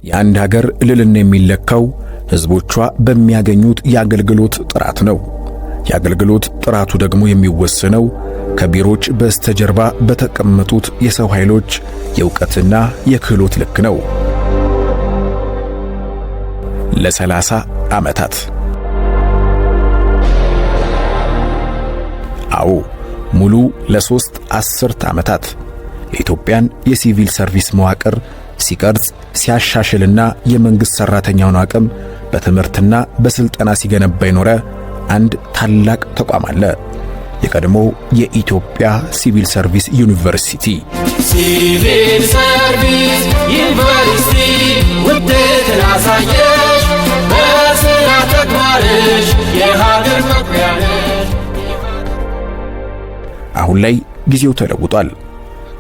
የአንድ ሀገር ልዕልና የሚለካው ህዝቦቿ በሚያገኙት የአገልግሎት ጥራት ነው። የአገልግሎት ጥራቱ ደግሞ የሚወሰነው ከቢሮዎች በስተጀርባ በተቀመጡት የሰው ኃይሎች የእውቀትና የክህሎት ልክ ነው። ለ30 ዓመታት ሙሉ ለ3 አስርት ዓመታት የኢትዮጵያን የሲቪል ሰርቪስ መዋቅር ሲቀርጽ ሲያሻሽልና የመንግስት ሰራተኛውን አቅም በትምህርትና በስልጠና ሲገነባ የኖረ አንድ ታላቅ ተቋም አለ። የቀድሞ የኢትዮጵያ ሲቪል ሰርቪስ ዩኒቨርሲቲ። ሲቪል ሰርቪስ ዩኒቨርሲቲ ውጤትን አሳየሽ፣ በስራ ተግባርሽ የሀገር መኩሪያ ነሽ። አሁን ላይ ጊዜው ተለውጧል።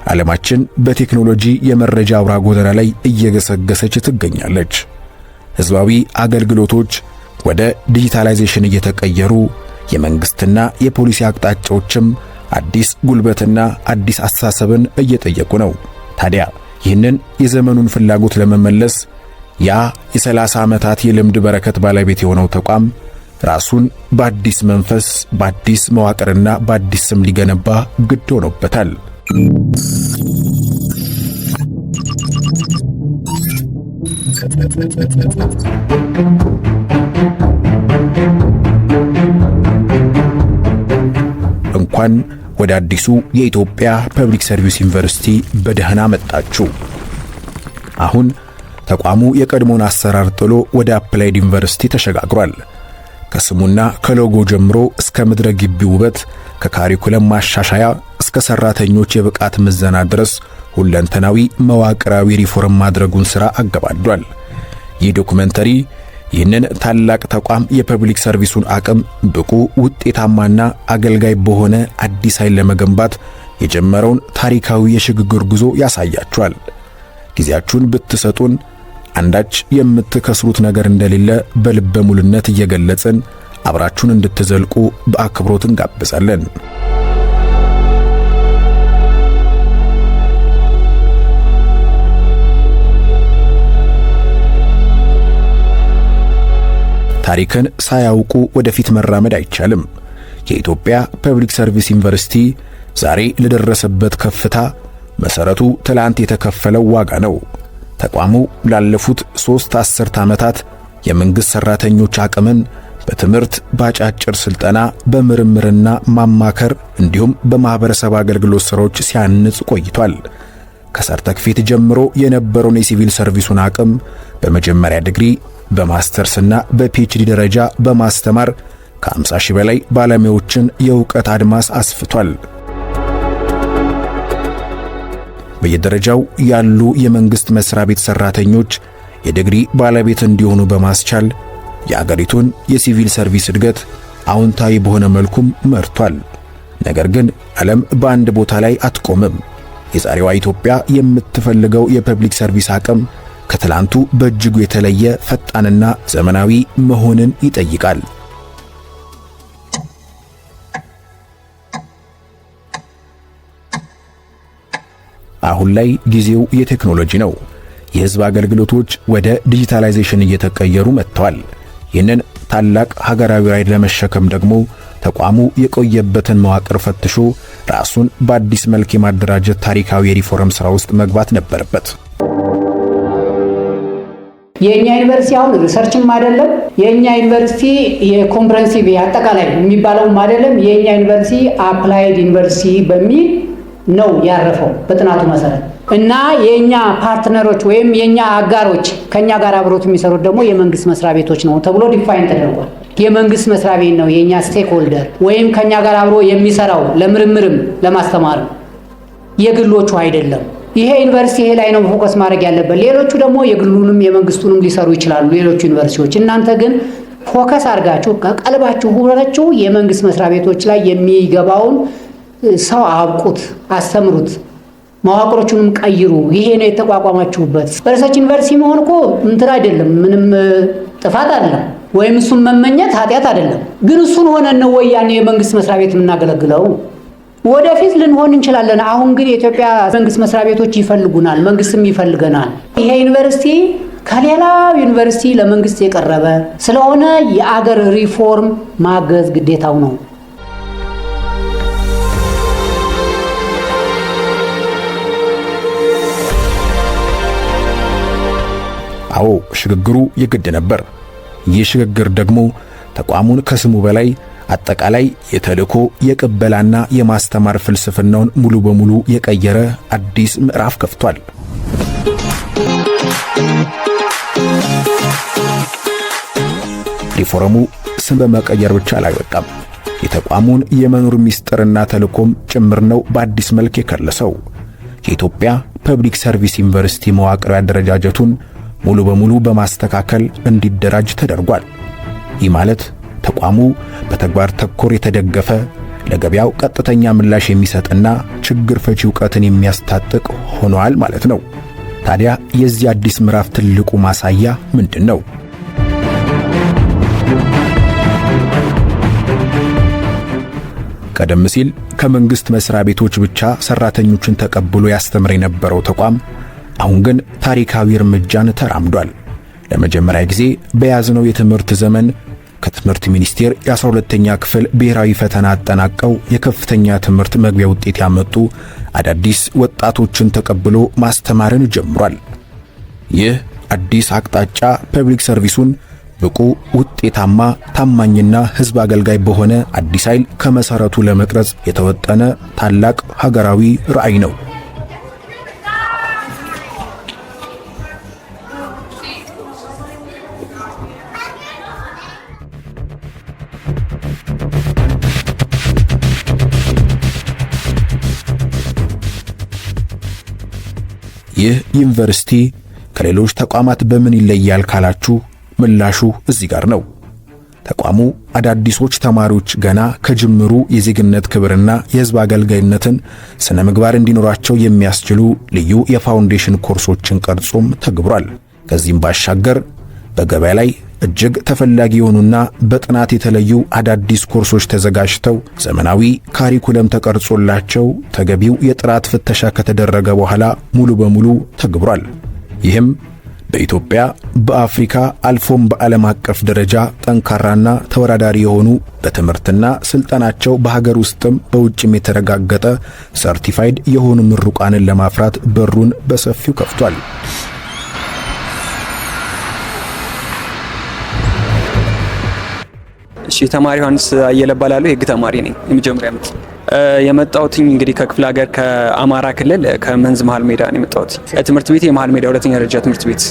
ዓለማችን በቴክኖሎጂ የመረጃ አውራ ጎዳና ላይ እየገሰገሰች ትገኛለች። ህዝባዊ አገልግሎቶች ወደ ዲጂታላይዜሽን እየተቀየሩ የመንግስትና የፖሊሲ አቅጣጫዎችም አዲስ ጉልበትና አዲስ አስተሳሰብን እየጠየቁ ነው። ታዲያ ይህንን የዘመኑን ፍላጎት ለመመለስ ያ የ30 ዓመታት የልምድ በረከት ባለቤት የሆነው ተቋም ራሱን በአዲስ መንፈስ በአዲስ መዋቅርና በአዲስ ስም ሊገነባ ግድ ሆኖበታል። እንኳን ወደ አዲሱ የኢትዮጵያ ፐብሊክ ሰርቪስ ዩኒቨርሲቲ በደህና መጣችሁ። አሁን ተቋሙ የቀድሞውን አሰራር ጥሎ ወደ አፕላይድ ዩኒቨርሲቲ ተሸጋግሯል። ከስሙና ከሎጎ ጀምሮ እስከ ምድረ ግቢው ውበት፣ ከካሪኩለም ማሻሻያ እስከ ሰራተኞች የብቃት ምዘና ድረስ ሁለንተናዊ መዋቅራዊ ሪፎርም ማድረጉን ሥራ አገባዷል። ይህ ዶኩመንተሪ ይህንን ታላቅ ተቋም የፐብሊክ ሰርቪሱን አቅም ብቁ ውጤታማና አገልጋይ በሆነ አዲስ ኃይል ለመገንባት የጀመረውን ታሪካዊ የሽግግር ጉዞ ያሳያችኋል። ጊዜያችሁን ብትሰጡን አንዳች የምትከስሩት ነገር እንደሌለ በልበ ሙሉነት እየገለጽን አብራችሁን እንድትዘልቁ በአክብሮት እንጋብዛለን። ታሪክን ሳያውቁ ወደፊት መራመድ አይቻልም። የኢትዮጵያ ፐብሊክ ሰርቪስ ዩኒቨርሲቲ ዛሬ ለደረሰበት ከፍታ መሰረቱ ትላንት የተከፈለው ዋጋ ነው። ተቋሙ ላለፉት 3 አስርት ዓመታት የመንግስት ሰራተኞች አቅምን በትምህርት ባጫጭር ስልጠና በምርምርና ማማከር እንዲሁም በማህበረሰብ አገልግሎት ስራዎች ሲያንጽ ቆይቷል። ከሰርተክፌት ጀምሮ የነበረውን የሲቪል ሰርቪሱን አቅም በመጀመሪያ ዲግሪ በማስተርስና በፒኤችዲ ደረጃ በማስተማር ከ50 ሺህ በላይ ባለሙያዎችን የእውቀት አድማስ አስፍቷል። በየደረጃው ያሉ የመንግስት መስሪያ ቤት ሰራተኞች የዲግሪ ባለቤት እንዲሆኑ በማስቻል የአገሪቱን የሲቪል ሰርቪስ እድገት አዎንታዊ በሆነ መልኩም መርቷል። ነገር ግን ዓለም በአንድ ቦታ ላይ አትቆምም። የዛሬዋ ኢትዮጵያ የምትፈልገው የፐብሊክ ሰርቪስ አቅም ከትላንቱ በእጅጉ የተለየ ፈጣንና ዘመናዊ መሆንን ይጠይቃል። አሁን ላይ ጊዜው የቴክኖሎጂ ነው። የህዝብ አገልግሎቶች ወደ ዲጂታላይዜሽን እየተቀየሩ መጥተዋል። ይህንን ታላቅ ሀገራዊ ራዕይ ለመሸከም ደግሞ ተቋሙ የቆየበትን መዋቅር ፈትሾ ራሱን በአዲስ መልክ የማደራጀት ታሪካዊ የሪፎርም ሥራ ውስጥ መግባት ነበረበት። የኛ ዩኒቨርሲቲ አሁን ሪሰርችም አይደለም። የኛ ዩኒቨርሲቲ የኮምፕሬሄንሲቭ አጠቃላይ የሚባለውም አይደለም። የኛ ዩኒቨርሲቲ አፕላይድ ዩኒቨርሲቲ በሚል ነው ያረፈው በጥናቱ መሰረት እና የኛ ፓርትነሮች ወይም የኛ አጋሮች ከኛ ጋር አብሮት የሚሰሩት ደግሞ የመንግስት መስሪያ ቤቶች ነው ተብሎ ዲፋይን ተደርጓል። የመንግስት መስሪያ ቤት ነው የኛ ስቴክ ሆልደር ወይም ከኛ ጋር አብሮ የሚሰራው ለምርምርም ለማስተማር የግሎቹ አይደለም። ይሄ ዩኒቨርሲቲ ይሄ ላይ ነው ፎከስ ማድረግ ያለበት። ሌሎቹ ደግሞ የግሉንም የመንግስቱንም ሊሰሩ ይችላሉ ሌሎቹ ዩኒቨርሲቲዎች። እናንተ ግን ፎከስ አድርጋችሁ ከቀልባችሁ ሁላችሁ የመንግስት መስሪያ ቤቶች ላይ የሚገባውን ሰው አብቁት፣ አስተምሩት፣ መዋቅሮቹንም ቀይሩ። ይሄ ነው የተቋቋማችሁበት። በሪሰርች ዩኒቨርሲቲ መሆን እኮ እንትን አይደለም፣ ምንም ጥፋት አይደለም፣ ወይም እሱን መመኘት ኃጢአት አይደለም። ግን እሱን ሆነን ነው ወይ ያን የመንግስት መስሪያ ቤት የምናገለግለው? ወደፊት ልንሆን እንችላለን። አሁን ግን የኢትዮጵያ መንግስት መስሪያ ቤቶች ይፈልጉናል፣ መንግስትም ይፈልገናል። ይሄ ዩኒቨርሲቲ ከሌላው ዩኒቨርሲቲ ለመንግስት የቀረበ ስለሆነ የአገር ሪፎርም ማገዝ ግዴታው ነው። አዎ ሽግግሩ የግድ ነበር። ይህ ሽግግር ደግሞ ተቋሙን ከስሙ በላይ አጠቃላይ የተልእኮ የቅበላና የማስተማር ፍልስፍናውን ሙሉ በሙሉ የቀየረ አዲስ ምዕራፍ ከፍቷል። ሪፎርሙ ስም በመቀየር ብቻ አላበቃም። የተቋሙን የመኖር ሚስጥርና ተልእኮም ጭምር ነው በአዲስ መልክ የከለሰው። የኢትዮጵያ ፐብሊክ ሰርቪስ ዩኒቨርሲቲ መዋቅራዊ አደረጃጀቱን ሙሉ በሙሉ በማስተካከል እንዲደራጅ ተደርጓል። ይህ ማለት ተቋሙ በተግባር ተኮር የተደገፈ ለገበያው ቀጥተኛ ምላሽ የሚሰጥና ችግር ፈቺ ዕውቀትን የሚያስታጥቅ ሆኗል ማለት ነው። ታዲያ የዚህ አዲስ ምዕራፍ ትልቁ ማሳያ ምንድን ነው? ቀደም ሲል ከመንግስት መስሪያ ቤቶች ብቻ ሰራተኞችን ተቀብሎ ያስተምር የነበረው ተቋም አሁን ግን ታሪካዊ እርምጃን ተራምዷል። ለመጀመሪያ ጊዜ በያዝነው የትምህርት ዘመን ከትምህርት ሚኒስቴር የ12ኛ ክፍል ብሔራዊ ፈተና አጠናቀው የከፍተኛ ትምህርት መግቢያ ውጤት ያመጡ አዳዲስ ወጣቶችን ተቀብሎ ማስተማርን ጀምሯል። ይህ አዲስ አቅጣጫ ፐብሊክ ሰርቪሱን ብቁ፣ ውጤታማ፣ ታማኝና ሕዝብ አገልጋይ በሆነ አዲስ ኃይል ከመሰረቱ ለመቅረጽ የተወጠነ ታላቅ ሀገራዊ ራዕይ ነው። ይህ ዩኒቨርሲቲ ከሌሎች ተቋማት በምን ይለያል ካላችሁ ምላሹ እዚህ ጋር ነው። ተቋሙ አዳዲሶች ተማሪዎች ገና ከጅምሩ የዜግነት ክብርና የሕዝብ አገልጋይነትን ስነ ምግባር እንዲኖራቸው የሚያስችሉ ልዩ የፋውንዴሽን ኮርሶችን ቀርጾም ተግብሯል። ከዚህም ባሻገር በገበያ ላይ እጅግ ተፈላጊ የሆኑና በጥናት የተለዩ አዳዲስ ኮርሶች ተዘጋጅተው ዘመናዊ ካሪኩለም ተቀርጾላቸው ተገቢው የጥራት ፍተሻ ከተደረገ በኋላ ሙሉ በሙሉ ተግብሯል። ይህም በኢትዮጵያ በአፍሪካ አልፎም በዓለም አቀፍ ደረጃ ጠንካራና ተወዳዳሪ የሆኑ በትምህርትና ስልጠናቸው በሀገር ውስጥም በውጭም የተረጋገጠ ሰርቲፋይድ የሆኑ ምሩቃንን ለማፍራት በሩን በሰፊው ከፍቷል። እሺ፣ ተማሪ ዮሐንስ አየለ እባላለሁ። የህግ ተማሪ ነኝ። የመጀመሪያ ዓመት የመጣሁት እንግዲህ ከክፍለ ሀገር ከአማራ ክልል ከመንዝ መሃል ሜዳ ነው የመጣሁት። ትምህርት ቤት የመሃል ሜዳ ሁለተኛ ደረጃ ትምህርት ቤት።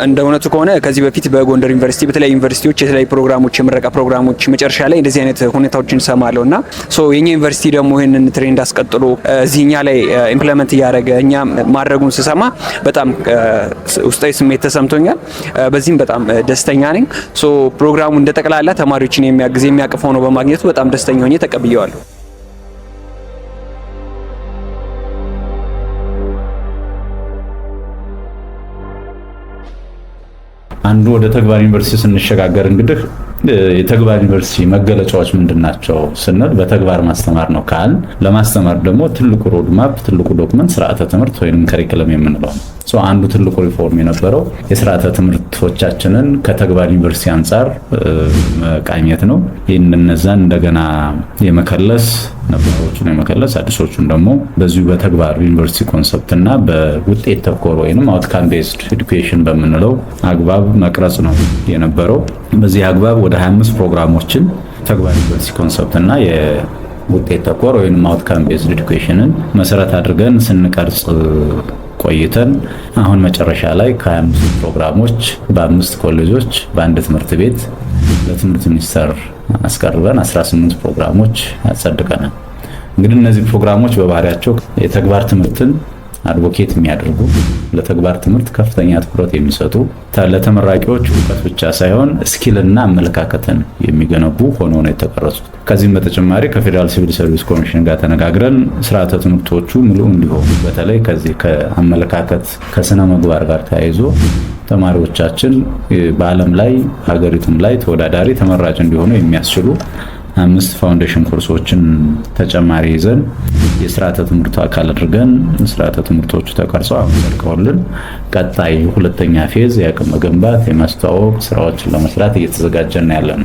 እንደ እውነቱ ከሆነ ከዚህ በፊት በጎንደር ዩኒቨርሲቲ በተለያዩ ዩኒቨርሲቲዎች የተለያዩ ፕሮግራሞች፣ የምረቃ ፕሮግራሞች መጨረሻ ላይ እንደዚህ አይነት ሁኔታዎችን ሰማለሁ እና የኛ ዩኒቨርሲቲ ደግሞ ይህንን ትሬንድ አስቀጥሎ እዚህኛ ላይ ኢምፕሊመንት እያደረገ እኛ ማድረጉን ስሰማ በጣም ውስጣዊ ስሜት ተሰምቶኛል። በዚህም በጣም ደስተኛ ነኝ። ፕሮግራሙ እንደጠቅላላ ተማሪዎችን የሚያግዝ የሚያቅፍ ሆኖ በማግኘቱ በጣም ደስተኛ ሆኜ ተቀብየዋለሁ። አንዱ ወደ ተግባር ዩኒቨርሲቲ ስንሸጋገር እንግዲህ የተግባር ዩኒቨርሲቲ መገለጫዎች ምንድናቸው ስንል በተግባር ማስተማር ነው ካል ለማስተማር ደግሞ ትልቁ ሮድማፕ ትልቁ ዶክመንት ስርዓተ ትምህርት ወይንም ከሪኩለም የምንለው ነው። አንዱ ትልቁ ሪፎርም የነበረው የስርዓተ ትምህርቶቻችንን ከተግባር ዩኒቨርሲቲ አንጻር መቃኘት ነው። እነዛን እንደገና የመከለስ ነባሮቹን የመከለስ አዲሶቹን ደግሞ በዚሁ በተግባር ዩኒቨርሲቲ ኮንሰፕትና በውጤት ተኮር ወይንም አውትካም ቤዝድ ኤዱኬሽን በምንለው አግባብ መቅረጽ ነው የነበረው። በዚህ አግባብ ወደ 25 ፕሮግራሞችን ተግባር ዩኒቨርሲቲ ኮንሰፕትና የውጤት ተኮር ወይንም አውትካም ቤዝድ ኤዱኬሽንን መሰረት አድርገን ስንቀርጽ ቆይተን አሁን መጨረሻ ላይ ከ25 ፕሮግራሞች በ5 ኮሌጆች በአንድ ትምህርት ቤት ለትምህርት ሚኒስቴር አስቀርበን 18 ፕሮግራሞች አጸድቀናል። እንግዲህ እነዚህ ፕሮግራሞች በባህሪያቸው የተግባር ትምህርትን አድቮኬት የሚያደርጉ ለተግባር ትምህርት ከፍተኛ ትኩረት የሚሰጡ ለተመራቂዎች እውቀት ብቻ ሳይሆን ስኪልና አመለካከትን የሚገነቡ ሆነው ነው የተቀረጹት። ከዚህም በተጨማሪ ከፌዴራል ሲቪል ሰርቪስ ኮሚሽን ጋር ተነጋግረን ስርዓተ ትምህርቶቹ ሙሉ እንዲሆኑ በተለይ ከዚህ ከአመለካከት ከስነ ምግባር ጋር ተያይዞ ተማሪዎቻችን በዓለም ላይ ሀገሪቱም ላይ ተወዳዳሪ ተመራጭ እንዲሆኑ የሚያስችሉ 5 ፋውንዴሽን ኮርሶችን ተጨማሪ ይዘን የስርዓተ ትምህርቱ አካል አድርገን ስርዓተ ትምህርቶቹ ተቀርጸው አመልከውልን ቀጣይ ሁለተኛ ፌዝ የአቅም መገንባት የማስተዋወቅ ስራዎችን ለመስራት እየተዘጋጀን ያለን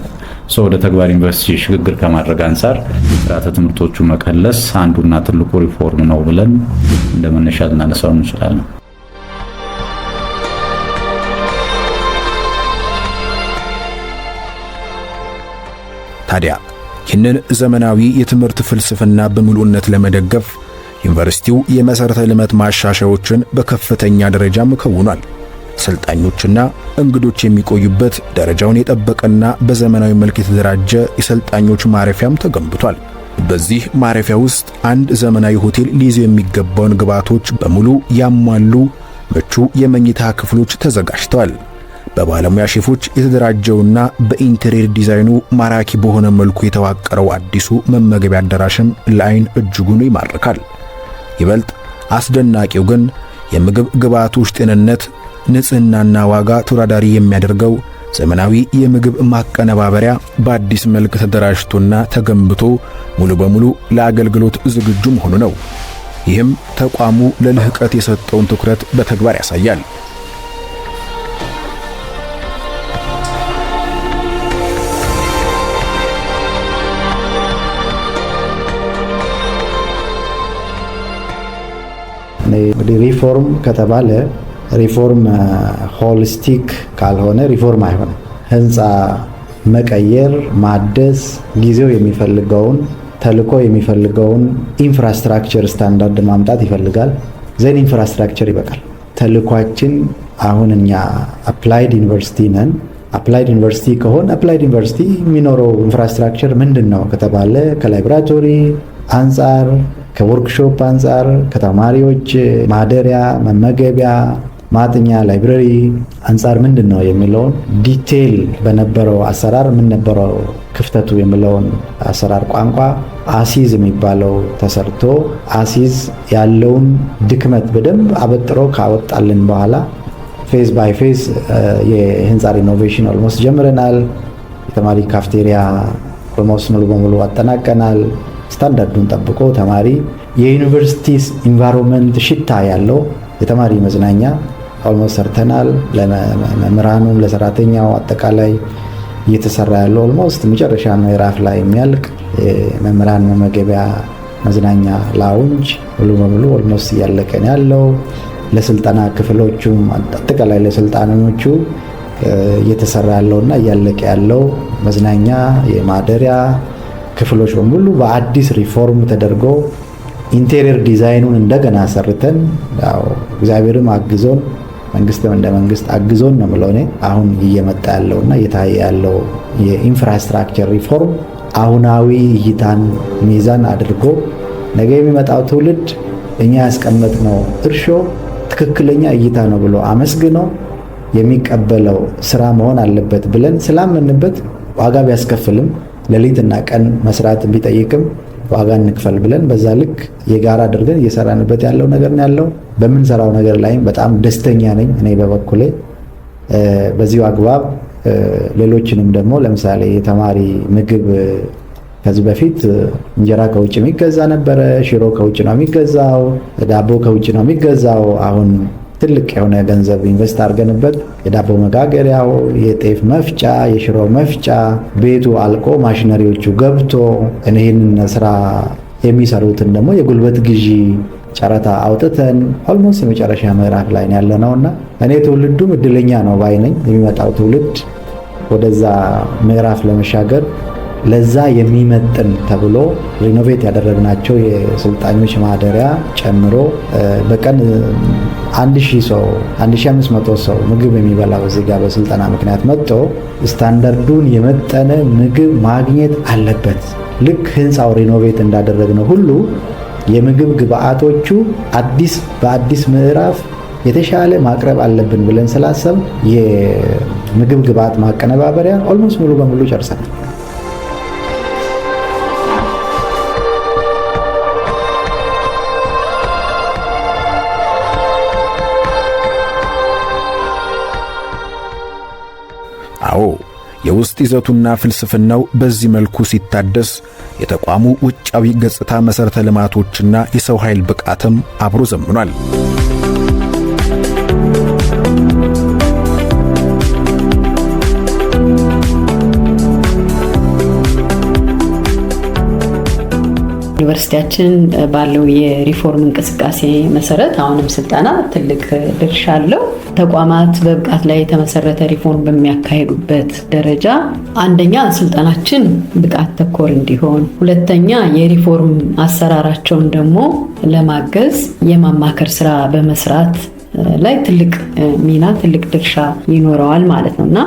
ወደ ተግባር ዩኒቨርሲቲ ሽግግር ከማድረግ አንፃር ስርዓተ ትምህርቶቹ መከለስ አንዱና ትልቁ ሪፎርም ነው ብለን እንደመነሻ ልናነሳው እንችላለን። ታዲያ ይህንን ዘመናዊ የትምህርት ፍልስፍና በሙሉነት ለመደገፍ ዩኒቨርሲቲው የመሰረተ ልማት ማሻሻያዎችን በከፍተኛ ደረጃም ከውኗል። ሰልጣኞችና እንግዶች የሚቆዩበት ደረጃውን የጠበቀና በዘመናዊ መልክ የተደራጀ የሰልጣኞች ማረፊያም ተገንብቷል። በዚህ ማረፊያ ውስጥ አንድ ዘመናዊ ሆቴል ሊይዙ የሚገባውን ግብዓቶች በሙሉ ያሟሉ ምቹ የመኝታ ክፍሎች ተዘጋጅተዋል። በባለሙያ ሼፎች የተደራጀውና በኢንቴሪየር ዲዛይኑ ማራኪ በሆነ መልኩ የተዋቀረው አዲሱ መመገቢያ አዳራሽም ለዓይን እጅጉን ይማርካል። ይበልጥ አስደናቂው ግን የምግብ ግብዓቶች ጤንነት፣ ንጽህናና ዋጋ ተወዳዳሪ የሚያደርገው ዘመናዊ የምግብ ማቀነባበሪያ በአዲስ መልክ ተደራጅቶና ተገንብቶ ሙሉ በሙሉ ለአገልግሎት ዝግጁ መሆኑ ነው። ይህም ተቋሙ ለልህቀት የሰጠውን ትኩረት በተግባር ያሳያል። ሪፎርም ከተባለ ሪፎርም ሆሊስቲክ ካልሆነ ሪፎርም አይሆንም። ህንፃ መቀየር፣ ማደስ ጊዜው የሚፈልገውን ተልኮ የሚፈልገውን ኢንፍራስትራክቸር ስታንዳርድ ማምጣት ይፈልጋል። ዘን ኢንፍራስትራክቸር ይበቃል። ተልኳችን አሁን እኛ አፕላይድ ዩኒቨርሲቲ ነን። አፕላይድ ዩኒቨርሲቲ ከሆነ አፕላይድ ዩኒቨርሲቲ የሚኖረው ኢንፍራስትራክቸር ምንድን ነው ከተባለ ከላይብራቶሪ አንጻር፣ ከወርክሾፕ አንጻር፣ ከተማሪዎች ማደሪያ፣ መመገቢያ፣ ማጥኛ፣ ላይብረሪ አንጻር ምንድን ነው የሚለውን ዲቴይል በነበረው አሰራር ምን ነበረው ክፍተቱ የሚለውን አሰራር ቋንቋ አሲዝ የሚባለው ተሰርቶ አሲዝ ያለውን ድክመት በደንብ አበጥሮ ካወጣልን በኋላ ፌዝ ባይ ፌዝ የህንፃ ሪኖቬሽን ኦልሞስት ጀምረናል። የተማሪ ካፍቴሪያ ኦልሞስት ሙሉ በሙሉ አጠናቀናል። ስታንዳርዱን ጠብቆ ተማሪ የዩኒቨርሲቲ ኢንቫይሮንመንት ሽታ ያለው የተማሪ መዝናኛ ኦልሞስት ሰርተናል። ለመምህራኑም ለሰራተኛው አጠቃላይ እየተሰራ ያለው ኦልሞስት መጨረሻ ምዕራፍ ላይ የሚያልቅ መምህራን መመገቢያ መዝናኛ ላውንጅ ሙሉ በሙሉ ኦልሞስት እያለቀን ያለው። ለስልጠና ክፍሎቹም አጠቃላይ ለስልጣኖቹ እየተሰራ ያለውና እያለቀ ያለው መዝናኛ የማደሪያ ክፍሎች በሙሉ በአዲስ ሪፎርም ተደርጎ ኢንቴሪየር ዲዛይኑን እንደገና ሰርተን ያው እግዚአብሔርም አግዞን መንግስትም እንደ መንግስት አግዞን ነው የምለው እኔ አሁን እየመጣ ያለውና እየታየ ያለው የኢንፍራስትራክቸር ሪፎርም አሁናዊ እይታን ሚዛን አድርጎ ነገ የሚመጣው ትውልድ እኛ ያስቀመጥነው እርሾ ትክክለኛ እይታ ነው ብሎ አመስግኖ የሚቀበለው ስራ መሆን አለበት ብለን ስላመንበት ዋጋ ቢያስከፍልም ሌሊትና ቀን መስራት ቢጠይቅም ዋጋ እንክፈል ብለን በዛ ልክ የጋራ አድርገን እየሰራንበት ያለው ነገር ነው ያለው። በምንሰራው ነገር ላይም በጣም ደስተኛ ነኝ እኔ በበኩሌ። በዚሁ አግባብ ሌሎችንም ደግሞ ለምሳሌ የተማሪ ምግብ ከዚህ በፊት እንጀራ ከውጭ የሚገዛ ነበረ፣ ሽሮ ከውጭ ነው የሚገዛው፣ ዳቦ ከውጭ ነው የሚገዛው። አሁን ትልቅ የሆነ ገንዘብ ኢንቨስት አድርገንበት የዳቦ መጋገሪያው፣ የጤፍ መፍጫ፣ የሽሮ መፍጫ ቤቱ አልቆ ማሽነሪዎቹ ገብቶ ይህንን ስራ የሚሰሩትን ደግሞ የጉልበት ግዢ ጨረታ አውጥተን ኦልሞስት የመጨረሻ ምዕራፍ ላይ ያለነውና እኔ ትውልዱም እድለኛ ነው ባይ ነኝ። የሚመጣው ትውልድ ወደዛ ምዕራፍ ለመሻገር ለዛ የሚመጥን ተብሎ ሪኖቬት ያደረግናቸው የስልጣኞች ማደሪያ ጨምሮ በቀን 1000 ሰው 1500 ሰው ምግብ የሚበላው እዚህ ጋር በስልጠና ምክንያት መጥቶ ስታንዳርዱን የመጠነ ምግብ ማግኘት አለበት። ልክ ህንፃው ሪኖቬት እንዳደረግነው ሁሉ የምግብ ግብአቶቹ በአዲስ ምዕራፍ የተሻለ ማቅረብ አለብን ብለን ስላሰብ የምግብ ግብአት ማቀነባበሪያ ኦልሞስት ሙሉ በሙሉ ጨርሰናል። አዎ የውስጥ ይዘቱና ፍልስፍናው በዚህ መልኩ ሲታደስ የተቋሙ ውጫዊ ገጽታ መሰረተ ልማቶችና የሰው ኃይል ብቃትም አብሮ ዘምኗል። ዩኒቨርሲቲያችን ባለው የሪፎርም እንቅስቃሴ መሰረት አሁንም ስልጠና ትልቅ ድርሻ አለው። ተቋማት በብቃት ላይ የተመሰረተ ሪፎርም በሚያካሂዱበት ደረጃ አንደኛ ስልጠናችን ብቃት ተኮር እንዲሆን፣ ሁለተኛ የሪፎርም አሰራራቸውን ደግሞ ለማገዝ የማማከር ስራ በመስራት ላይ ትልቅ ሚና ትልቅ ድርሻ ይኖረዋል ማለት ነውና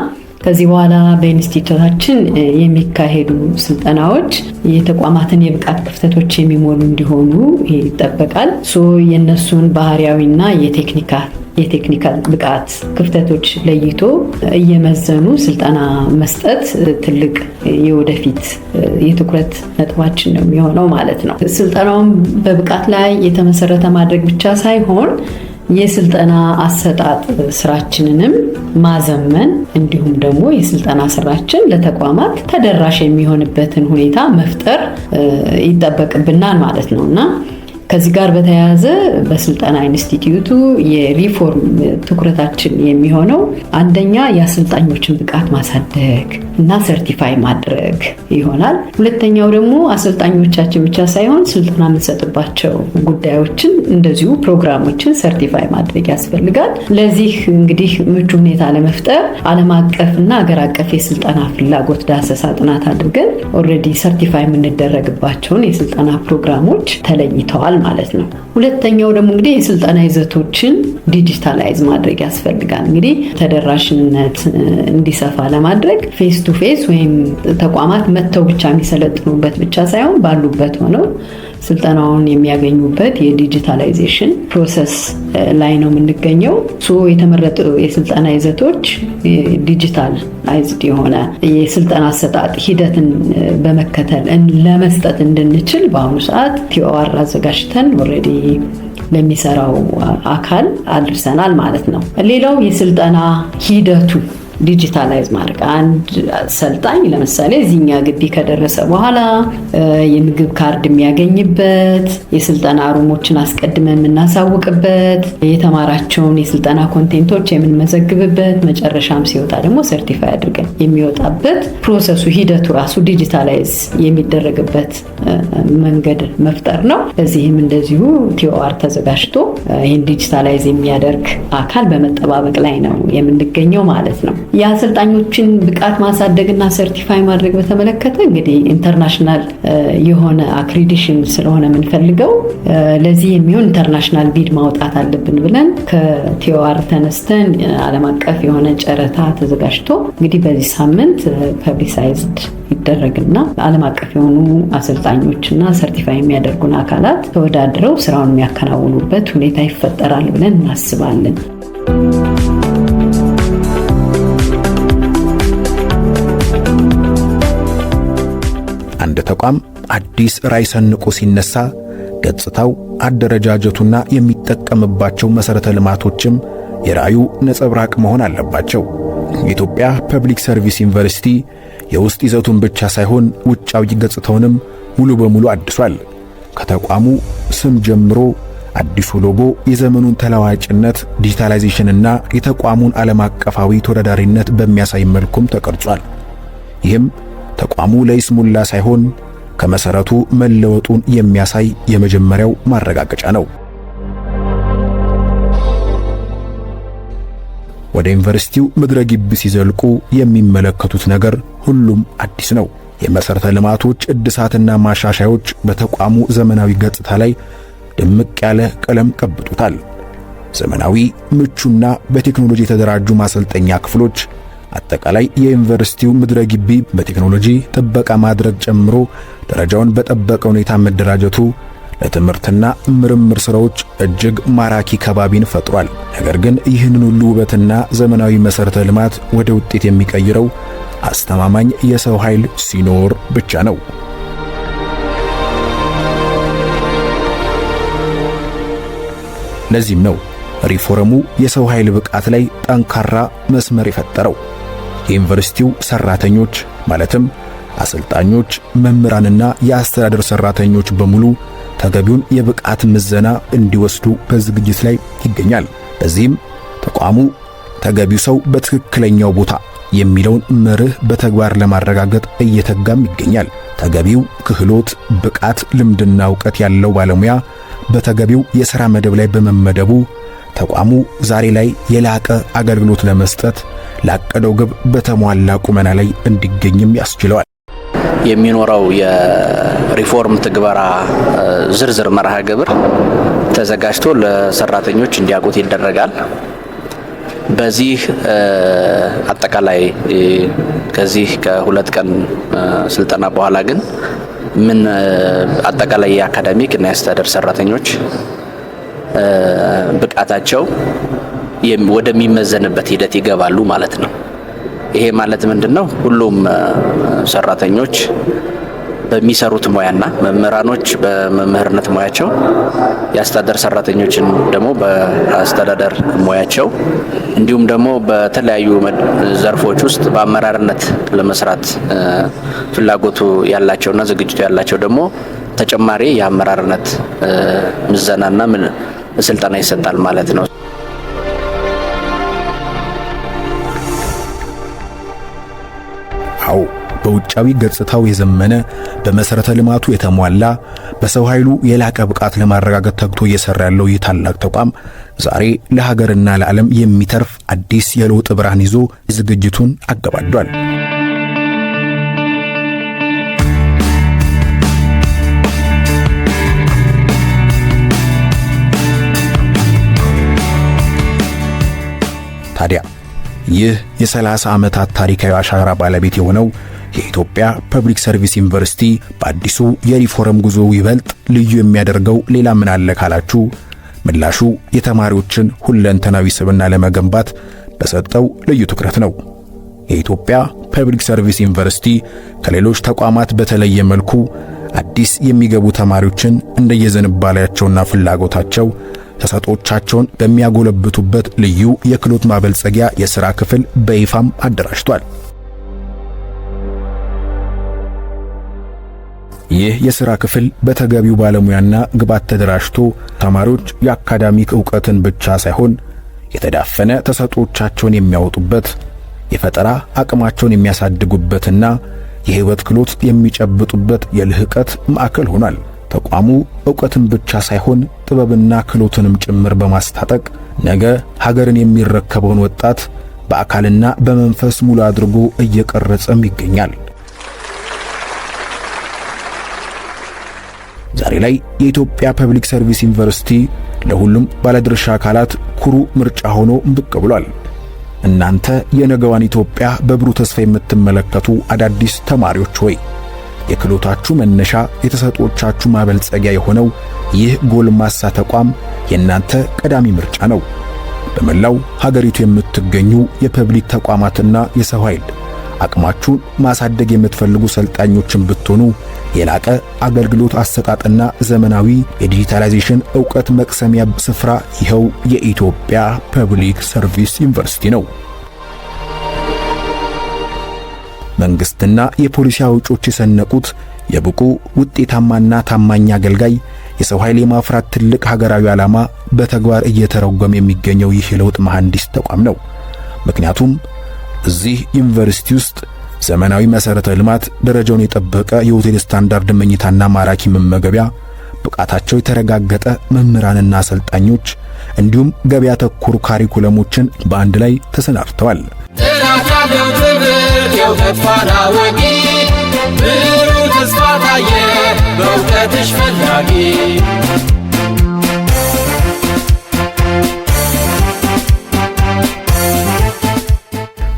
ከዚህ በኋላ በኢንስቲትዩታችን የሚካሄዱ ስልጠናዎች የተቋማትን የብቃት ክፍተቶች የሚሞሉ እንዲሆኑ ይጠበቃል። የነሱን ባህሪያዊና የቴክኒካል ብቃት ክፍተቶች ለይቶ እየመዘኑ ስልጠና መስጠት ትልቅ የወደፊት የትኩረት ነጥባችን ነው የሚሆነው ማለት ነው። ስልጠናውን በብቃት ላይ የተመሰረተ ማድረግ ብቻ ሳይሆን የስልጠና አሰጣጥ ስራችንንም ማዘመን እንዲሁም ደግሞ የስልጠና ስራችን ለተቋማት ተደራሽ የሚሆንበትን ሁኔታ መፍጠር ይጠበቅብናል ማለት ነውና ከዚህ ጋር በተያያዘ በስልጠና ኢንስቲትዩቱ የሪፎርም ትኩረታችን የሚሆነው አንደኛ የአሰልጣኞችን ብቃት ማሳደግ እና ሰርቲፋይ ማድረግ ይሆናል። ሁለተኛው ደግሞ አሰልጣኞቻችን ብቻ ሳይሆን ስልጠና የምንሰጥባቸው ጉዳዮችን እንደዚሁ ፕሮግራሞችን ሰርቲፋይ ማድረግ ያስፈልጋል። ለዚህ እንግዲህ ምቹ ሁኔታ ለመፍጠር ዓለም አቀፍና ሀገር አቀፍ የስልጠና ፍላጎት ዳሰሳ ጥናት አድርገን ኦልሬዲ ሰርቲፋይ የምንደረግባቸውን የስልጠና ፕሮግራሞች ተለይተዋል ማለት ነው። ሁለተኛው ደግሞ እንግዲህ የስልጠና ይዘቶችን ዲጂታላይዝ ማድረግ ያስፈልጋል። እንግዲህ ተደራሽነት እንዲሰፋ ለማድረግ ፌስ ቱ ፌስ ወይም ተቋማት መጥተው ብቻ የሚሰለጥኑበት ብቻ ሳይሆን ባሉበት ሆነው ስልጠናውን የሚያገኙበት የዲጂታላይዜሽን ፕሮሰስ ላይ ነው የምንገኘው። የተመረጡ የስልጠና ይዘቶች ዲጂታላይዝድ የሆነ የስልጠና አሰጣጥ ሂደትን በመከተል ለመስጠት እንድንችል በአሁኑ ሰዓት ቲኦአር አዘጋጅተን ኦልሬዲ ለሚሰራው አካል አድርሰናል ማለት ነው። ሌላው የስልጠና ሂደቱ ዲጂታላይዝ ማድረግ አንድ ሰልጣኝ ለምሳሌ እዚህኛ ግቢ ከደረሰ በኋላ የምግብ ካርድ የሚያገኝበት፣ የስልጠና ሩሞችን አስቀድመን የምናሳውቅበት፣ የተማራቸውን የስልጠና ኮንቴንቶች የምንመዘግብበት፣ መጨረሻም ሲወጣ ደግሞ ሰርቲፋይ አድርገን የሚወጣበት ፕሮሰሱ ሂደቱ ራሱ ዲጂታላይዝ የሚደረግበት መንገድ መፍጠር ነው። ለዚህም እንደዚሁ ቲኦአር ተዘጋጅቶ ይህን ዲጂታላይዝ የሚያደርግ አካል በመጠባበቅ ላይ ነው የምንገኘው ማለት ነው። የአሰልጣኞችን ብቃት ማሳደግና ሰርቲፋይ ማድረግ በተመለከተ እንግዲህ ኢንተርናሽናል የሆነ አክሬዲሽን ስለሆነ የምንፈልገው ለዚህ የሚሆን ኢንተርናሽናል ቢድ ማውጣት አለብን ብለን ከቲኦአር ተነስተን ዓለም አቀፍ የሆነ ጨረታ ተዘጋጅቶ እንግዲህ በዚህ ሳምንት ፐብሊሳይዝድ ይደረግና ዓለም አቀፍ የሆኑ አሰልጣኞችና ሰርቲፋይ የሚያደርጉን አካላት ተወዳድረው ስራውን የሚያከናውኑበት ሁኔታ ይፈጠራል ብለን እናስባለን። አንድ ተቋም አዲስ ራዕይ ሰንቆ ሲነሳ ገጽታው፣ አደረጃጀቱና የሚጠቀምባቸው መሰረተ ልማቶችም የራዕዩ ነጸብራቅ መሆን አለባቸው። የኢትዮጵያ ፐብሊክ ሰርቪስ ዩኒቨርሲቲ የውስጥ ይዘቱን ብቻ ሳይሆን ውጫዊ ገጽታውንም ሙሉ በሙሉ አድሷል። ከተቋሙ ስም ጀምሮ አዲሱ ሎጎ የዘመኑን ተለዋዋጭነት፣ ዲጂታላይዜሽንና የተቋሙን ዓለም አቀፋዊ ተወዳዳሪነት በሚያሳይ መልኩም ተቀርጿል። ይህም ተቋሙ ለይስሙላ ሳይሆን ከመሰረቱ መለወጡን የሚያሳይ የመጀመሪያው ማረጋገጫ ነው። ወደ ዩኒቨርሲቲው ምድረ ግቢ ሲዘልቁ የሚመለከቱት ነገር ሁሉም አዲስ ነው። የመሰረተ ልማቶች እድሳትና ማሻሻዮች በተቋሙ ዘመናዊ ገጽታ ላይ ድምቅ ያለ ቀለም ቀብጡታል። ዘመናዊ፣ ምቹና በቴክኖሎጂ የተደራጁ ማሰልጠኛ ክፍሎች፣ አጠቃላይ የዩኒቨርሲቲው ምድረ ግቢ በቴክኖሎጂ ጥበቃ ማድረግ ጨምሮ ደረጃውን በጠበቀ ሁኔታ መደራጀቱ ለትምህርትና ምርምር ስራዎች እጅግ ማራኪ ከባቢን ፈጥሯል። ነገር ግን ይህንን ሁሉ ውበትና ዘመናዊ መሰረተ ልማት ወደ ውጤት የሚቀይረው አስተማማኝ የሰው ኃይል ሲኖር ብቻ ነው። ለዚህም ነው ሪፎርሙ የሰው ኃይል ብቃት ላይ ጠንካራ መስመር የፈጠረው። የዩኒቨርሲቲው ሰራተኞች ማለትም አሰልጣኞች፣ መምህራንና የአስተዳደር ሰራተኞች በሙሉ ተገቢውን የብቃት ምዘና እንዲወስዱ በዝግጅት ላይ ይገኛል። በዚህም ተቋሙ ተገቢው ሰው በትክክለኛው ቦታ የሚለውን መርህ በተግባር ለማረጋገጥ እየተጋም ይገኛል። ተገቢው ክህሎት፣ ብቃት፣ ልምድና ዕውቀት ያለው ባለሙያ በተገቢው የሥራ መደብ ላይ በመመደቡ ተቋሙ ዛሬ ላይ የላቀ አገልግሎት ለመስጠት ላቀደው ግብ በተሟላ ቁመና ላይ እንዲገኝም ያስችለዋል። የሚኖረው የሪፎርም ትግበራ ዝርዝር መርሃ ግብር ተዘጋጅቶ ለሰራተኞች እንዲያውቁት ይደረጋል። በዚህ አጠቃላይ ከዚህ ከሁለት ቀን ስልጠና በኋላ ግን ምን አጠቃላይ የአካዳሚክ እና የአስተዳደር ሰራተኞች ብቃታቸው ወደሚመዘንበት ሂደት ይገባሉ ማለት ነው። ይሄ ማለት ምንድነው? ሁሉም ሰራተኞች በሚሰሩት ሙያና መምህራኖች በመምህርነት ሙያቸው፣ የአስተዳደር ሰራተኞችን ደግሞ በአስተዳደር ሙያቸው እንዲሁም ደግሞ በተለያዩ ዘርፎች ውስጥ በአመራርነት ለመስራት ፍላጎቱ ያላቸውና ዝግጅቱ ያላቸው ደግሞ ተጨማሪ የአመራርነት ምዘናና ስልጠና ይሰጣል ማለት ነው። አዎ በውጫዊ ገጽታው የዘመነ በመሰረተ ልማቱ የተሟላ በሰው ኃይሉ የላቀ ብቃት ለማረጋገጥ ተግቶ እየሰራ ያለው ይህ ታላቅ ተቋም ዛሬ ለሀገርና ለዓለም የሚተርፍ አዲስ የለውጥ ብርሃን ይዞ ዝግጅቱን አገባዷል። ታዲያ ይህ የ30 ዓመታት ታሪካዊ አሻራ ባለቤት የሆነው የኢትዮጵያ ፐብሊክ ሰርቪስ ዩኒቨርሲቲ በአዲሱ የሪፎርም ጉዞ ይበልጥ ልዩ የሚያደርገው ሌላ ምን አለ ካላችሁ፣ ምላሹ የተማሪዎችን ሁለንተናዊ ስብዕና ለመገንባት በሰጠው ልዩ ትኩረት ነው። የኢትዮጵያ ፐብሊክ ሰርቪስ ዩኒቨርሲቲ ከሌሎች ተቋማት በተለየ መልኩ አዲስ የሚገቡ ተማሪዎችን እንደየዝንባሌያቸውና ፍላጎታቸው ተሰጦቻቸውን በሚያጎለብቱበት ልዩ የክህሎት ማበልጸጊያ የሥራ ክፍል በይፋም አደራጅቷል። ይህ የሥራ ክፍል በተገቢው ባለሙያና ግብዓት ተደራጅቶ ተማሪዎች የአካዳሚክ ዕውቀትን ብቻ ሳይሆን የተዳፈነ ተሰጦቻቸውን የሚያወጡበት፣ የፈጠራ አቅማቸውን የሚያሳድጉበትና የሕይወት ክህሎት የሚጨብጡበት የልህቀት ማዕከል ሆኗል። ተቋሙ ዕውቀትን ብቻ ሳይሆን ጥበብና ክህሎትንም ጭምር በማስታጠቅ ነገ ሀገርን የሚረከበውን ወጣት በአካልና በመንፈስ ሙሉ አድርጎ እየቀረጸም ይገኛል። ዛሬ ላይ የኢትዮጵያ ፐብሊክ ሰርቪስ ዩኒቨርሲቲ ለሁሉም ባለድርሻ አካላት ኩሩ ምርጫ ሆኖ ብቅ ብሏል። እናንተ የነገዋን ኢትዮጵያ በብሩህ ተስፋ የምትመለከቱ አዳዲስ ተማሪዎች ሆይ የክህሎታችሁ መነሻ የተሰጦቻችሁ ማበልጸጊያ የሆነው ይህ ጎልማሳ ተቋም የእናንተ ቀዳሚ ምርጫ ነው። በመላው ሀገሪቱ የምትገኙ የፐብሊክ ተቋማትና የሰው ኃይል አቅማችሁን ማሳደግ የምትፈልጉ ሰልጣኞችን ብትሆኑ የላቀ አገልግሎት አሰጣጥና ዘመናዊ የዲጂታላይዜሽን ዕውቀት መቅሰሚያ ስፍራ ይኸው የኢትዮጵያ ፐብሊክ ሰርቪስ ዩኒቨርሲቲ ነው። መንግስትና የፖሊሲ አውጪዎች የሰነቁት የብቁ ውጤታማና ታማኝ አገልጋይ የሰው ኃይል የማፍራት ትልቅ ሀገራዊ ዓላማ በተግባር እየተረጎመ የሚገኘው ይህ የለውጥ መሐንዲስ ተቋም ነው። ምክንያቱም እዚህ ዩኒቨርሲቲ ውስጥ ዘመናዊ መሰረተ ልማት፣ ደረጃውን የጠበቀ የሆቴል ስታንዳርድ መኝታና ማራኪ መመገቢያ፣ ብቃታቸው የተረጋገጠ መምህራንና አሰልጣኞች እንዲሁም ገበያ ተኮር ካሪኩለሞችን በአንድ ላይ ተሰናድተዋል። ጥራት ያለው ትምህርት የእውቀት ፋና ወጊ ብሩህ ተስፋ ታየ በእውቀትሽ ፈላጊ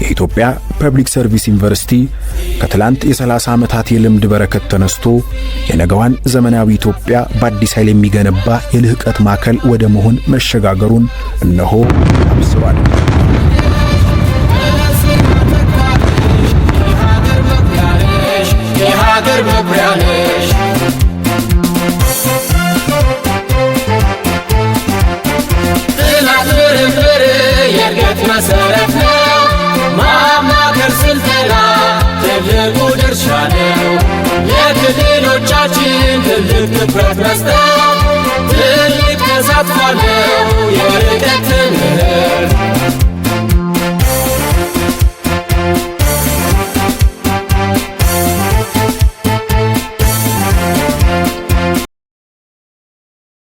የኢትዮጵያ ፐብሊክ ሰርቪስ ዩኒቨርሲቲ ከትላንት የ30 ዓመታት የልምድ በረከት ተነስቶ የነገዋን ዘመናዊ ኢትዮጵያ በአዲስ ኃይል የሚገነባ የልህቀት ማዕከል ወደ መሆን መሸጋገሩን እነሆ አብስሯል። የሀገር መኩሪያ ነሽ ጥናት ምርምር የእድገት መሰረት ነው ማማከር ትኩረት መስጠት ትልቅ ተሳትፎ አለው የርቀት ትምህርት